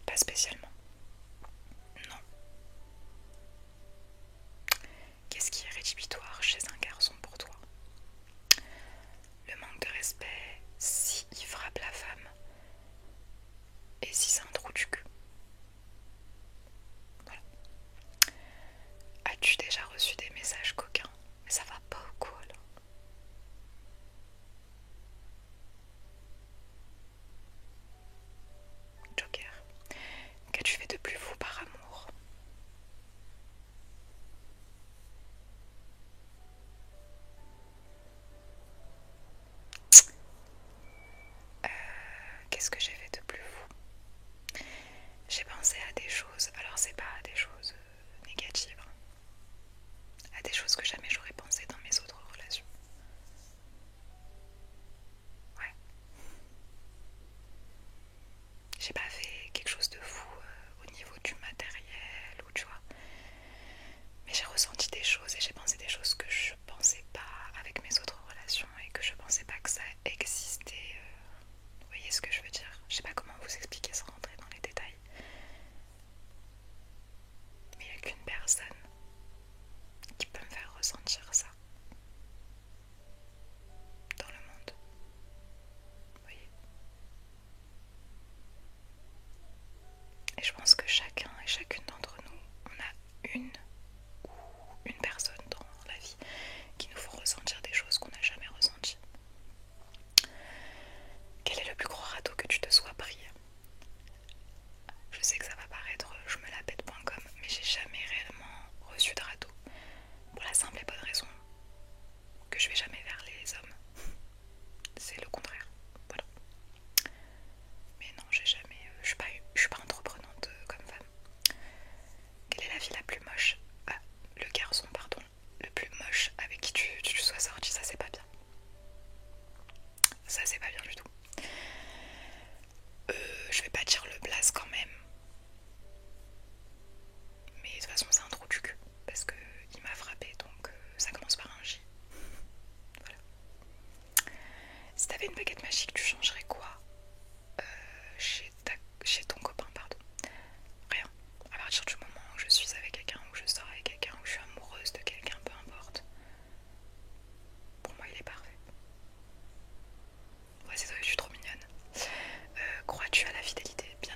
Pas spécialement. Non. Qu'est-ce qui est rédhibitoire chez un garçon pour toi? Le manque de respect si il frappe la femme et si c'est un trou du cul. Voilà. As-tu déjà reçu des messages coquins? Mais ça va pas au quoi là? Joker. Qu'as-tu fait de plus fou par amour? Qu'est-ce que j'ai fait de plus fou? J'ai pensé à des choses, alors c'est pas des choses négatives, hein, à des choses que jamais j'aurais pensé dans mes autres relations. Ouais. J'ai pas fait quelque chose de fou au niveau du matériel ou tu vois. Mais j'ai ressenti des choses et j'ai pensé des choses que je pensais pas avec mes autres relations et que je pensais pas que ça existait. Vous voyez ce que je veux dire? Je sais pas comment vous expliquer sans rentrer dans les détails. Mais il n'y a qu'une personne qui peut me faire ressentir ça dans le monde. Vous voyez? Et je pense que chacun et chacune d'entre nous, on a une ou une personne dans la vie qui nous font ressentir des choses qu'on n'a jamais ressenties. Quel est le plus gros râteau que tu te sois pris? Je sais que ça va paraître je me la pète.com, mais j'ai jamais réellement reçu de râteau. Pour la simple et bonne raison que je vais jamais vers les hommes. C'est le contraire. Voilà. Mais non, j'ai jamais. Je suis pas entreprenante comme femme. Quelle est la fille la plus moche? Ah, le garçon, pardon. Le plus moche avec qui tu sois sorti, ça c'est pas bien. Ça c'est pas bien du tout. Je vais pas dire le blaze quand même. Mais de toute façon c'est un trou du cul. Parce que il m'a frappé donc ça commence par un J. Voilà. Si t'avais une baguette magique, tu changerais quoi chez ton copain, pardon? Rien. À partir du moment où je suis avec quelqu'un, où je sors avec quelqu'un, où je suis amoureuse de quelqu'un, peu importe. Pour moi, il est parfait. Ouais, c'est toi, je suis trop mignonne. Crois-tu à la fidélité? Bien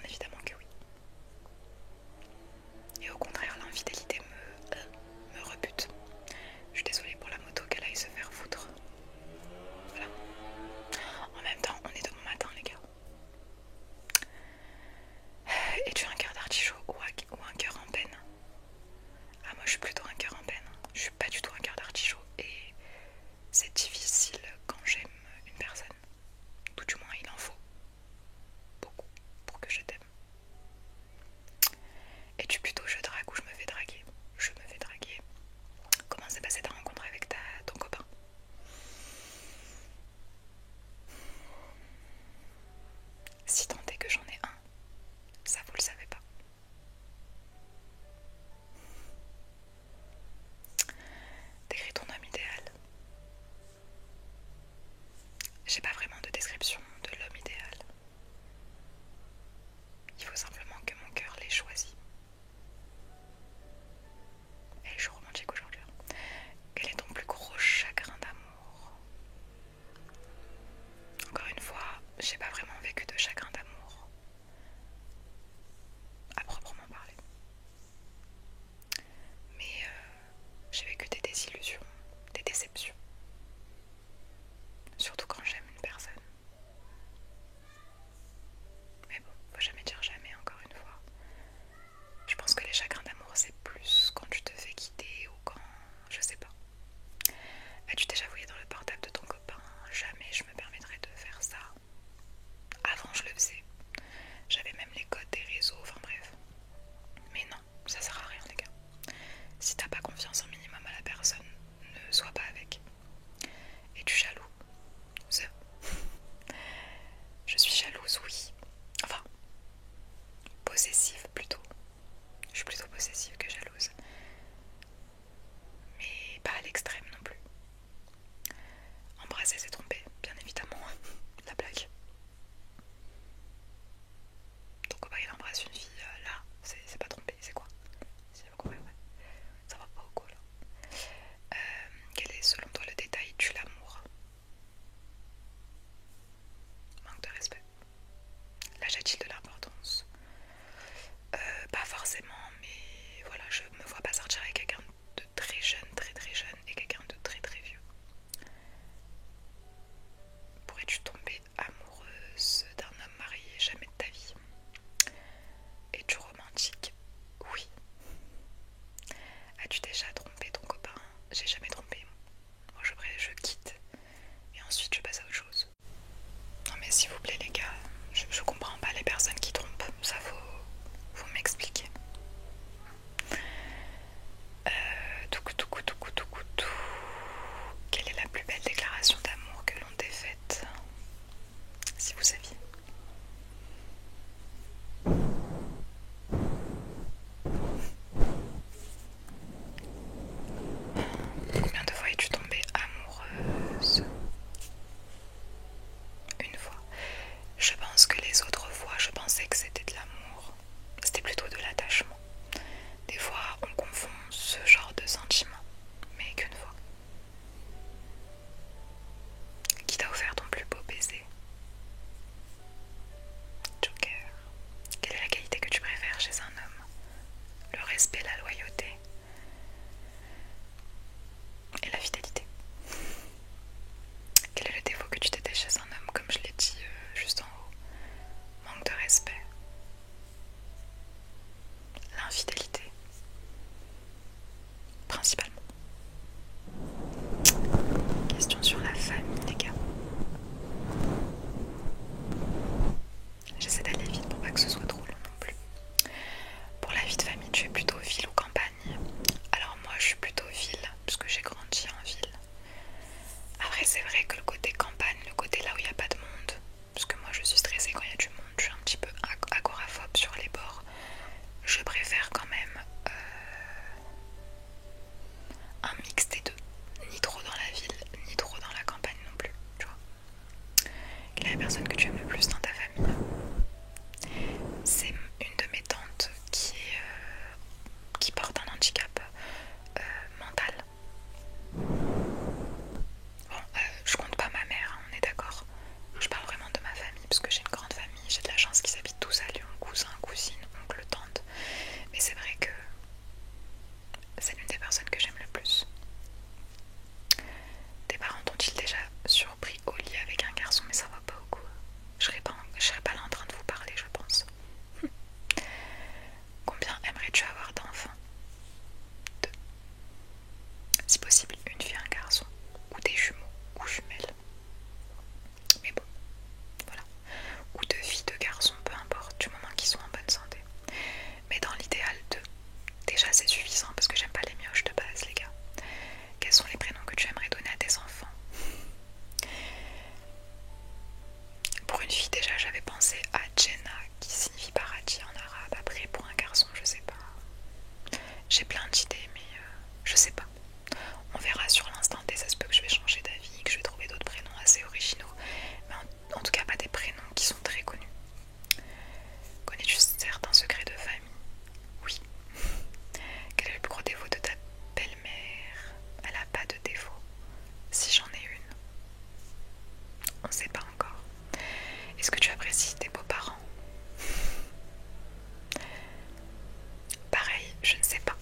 je ne sais pas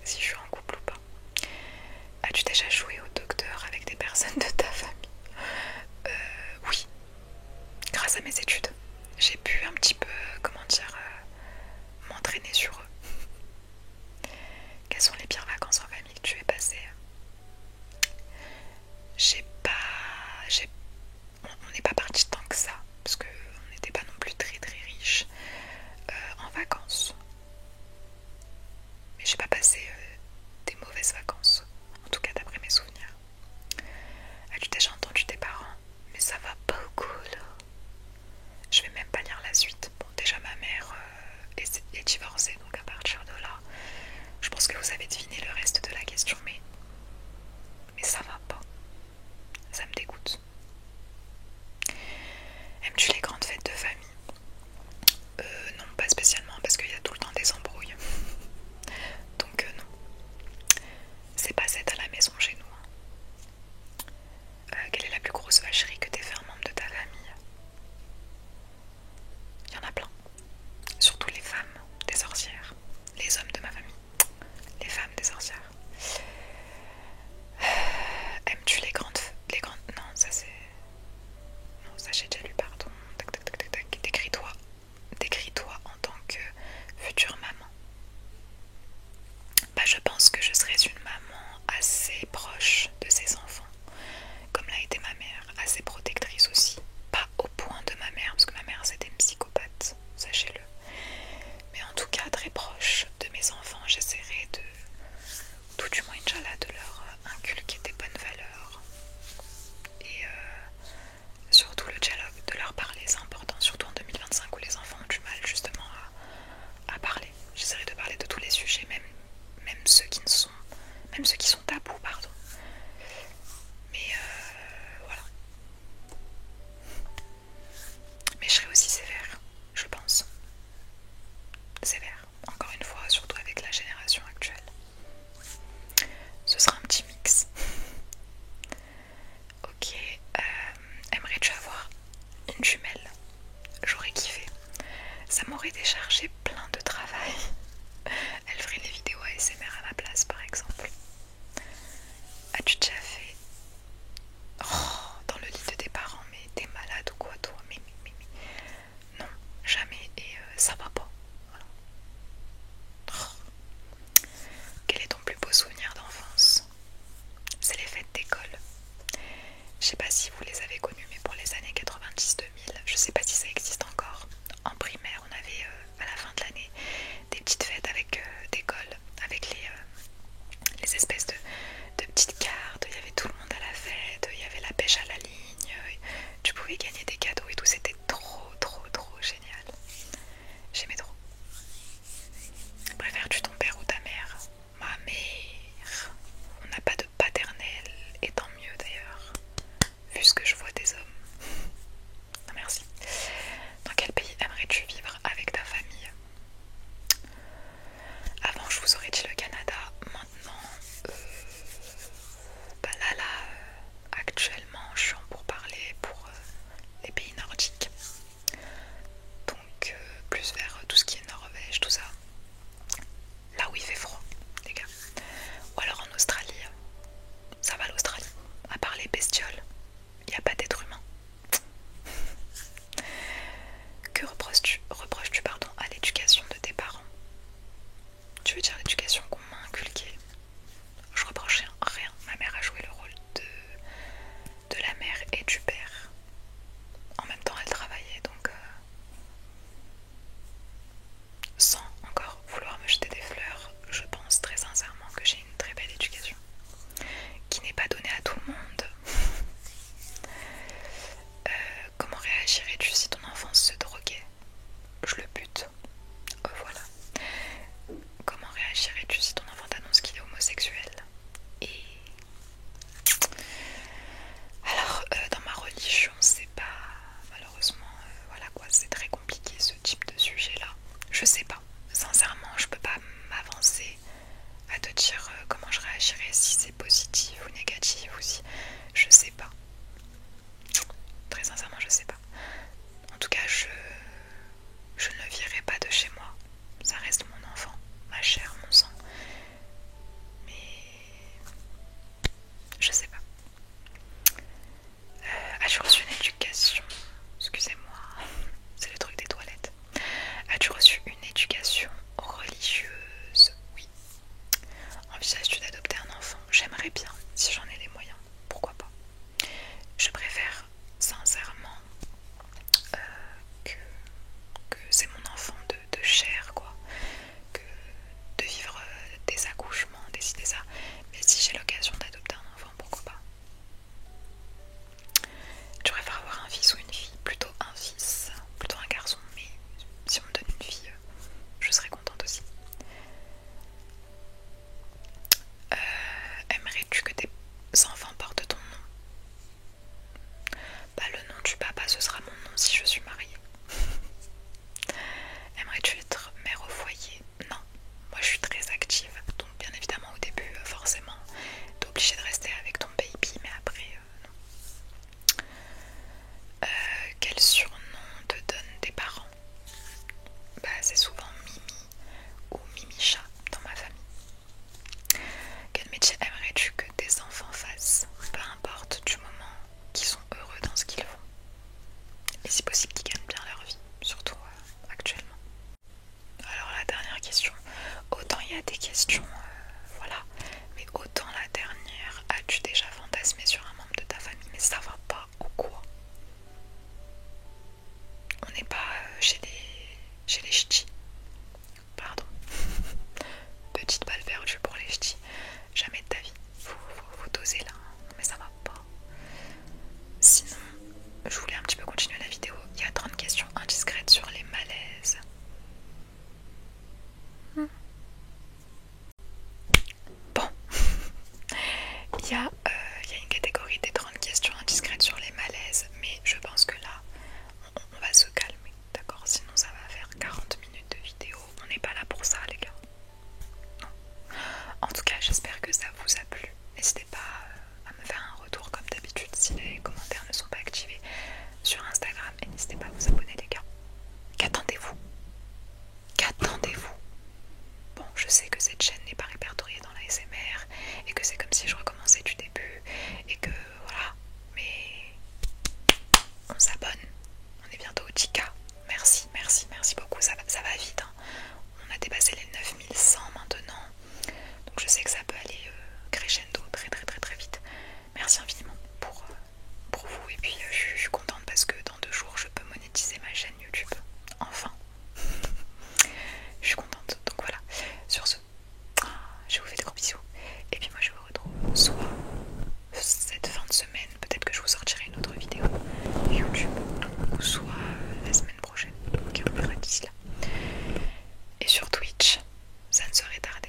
si je suis en couple ou pas. As-tu déjà joué au docteur avec des personnes de ta famille? Oui, grâce à mes études. J'ai pu un petit peu, comment dire, m'entraîner sur eux. Quelles sont les pires vacances en famille que tu aies passées? J'ai pas... On n'est pas parti tant que ça, parce qu'on n'était pas non plus très très riches en vacances. Mais j'ai pas passé des mauvaises vacances, en tout cas d'après mes souvenirs. As-tu déjà entendu tes parents? Mais ça va pas au coup là. Je vais même pas lire la suite. Bon, déjà ma mère est divorcée, donc à partir de là, je pense que vous avez deviné le reste de la question, mais ça va pas. Ça me dégoûte. Aimes-tu les grandes fêtes de famille? Non, pas spécialement, parce qu'il y a tout le temps des embrouilles. Donc non. C'est pas cette à la maison chez nous. Quelle est la plus grosse vacherie que t'aies fait un membre de ta famille? Il y en a plein. Surtout les femmes des sorcières. Les hommes de ma famille. Les femmes des sorcières. Aimes-tu les grandes... Non, ça c'est... Non, ça j'ai déjà lu, pardon. Tac, tac, tac, tac, tac. Décris-toi. Décris-toi en tant que future maman. Bah, je pense que je serais une maman assez proche de ses enfants, comme l'a été ma mère, assez protectrice aussi. Pas au point de ma mère, parce que ma mère c'était une psychopathe, sachez-le. Mais en tout cas très proche de mes enfants, j'essaierai de, tout du moins Inch'Allah, de leur inculquer des bonnes valeurs. Et surtout le dialogue, de leur parler, c'est important, surtout en 2025 où les enfants ont du mal justement à parler. J'essaierai de parler de tous les sujets, même ceux qui sont tabous, pardon. Mais voilà. Mais je serai aussi sévère, je pense. Sévère, encore une fois, surtout avec la génération actuelle. Ce sera un petit mix. Ok, aimerais-tu avoir une jumelle? J'aurais kiffé. Ça m'aurait déchargé plein de travail. Elle ferait les vidéos ASMR à ma place, par exemple. As-tu déjà fait... Oh, dans le lit de tes parents, mais t'es malade ou quoi toi? Mais. Non, jamais, et ça va pas. Voilà. Oh. Quel est ton plus beau souvenir d'enfance? C'est les fêtes d'école. Je sais pas si vous les avez connues, mais pour les années 90-2000, je sais pas si ça existe encore. En primaire, on avait à la fin de l'année des petites chez les ch'tis. Pardon. Petite balle perdue pour les ch'tis. Jamais de ta vie. Faut doser là. Mais ça va pas. Sinon, je voulais un petit peu continuer la vidéo. Il y a 30 questions indiscrètes sur les malaises. Bon. Il y a une catégorie des 30 questions indiscrètes sur les malaises. Mais je pense que là, on va se calmer. D'accord? Sinon ça va faire 40 minutes de vidéo. On n'est pas là pour ça les gars. Non. En tout cas, j'espère que ça vous a plu. N'hésitez pas à me faire un retour comme d'habitude si les commentaires ne sont pas activés sur Instagram. Et n'hésitez pas à vous abonner les gars. Qu'attendez-vous? Qu'attendez-vous? Bon, je sais que cette chaîne n'est pas répertoriée dans la SMR et que c'est comme si je recommençais du début et que voilà, mais on s'abonne. On est bientôt au 10K. Merci beaucoup. Ça va vite. Hein. On a dépassé les 9100 maintenant. Donc je sais que ça peut aller crescendo très vite. Merci infiniment pour vous. Et puis je suis contente parce que dans 2 jours je peux monétiser ma chaîne YouTube. Enfin. Je suis contente. Donc voilà. Sur ce, je vous fais de gros bisous. Et puis moi je vous retrouve soit cette fin de semaine, peut-être que je vous sortirai une autre vidéo YouTube, ou soit la semaine prochaine. Ok, on verra d'ici là. Et sur Twitch, ça ne serait tardé.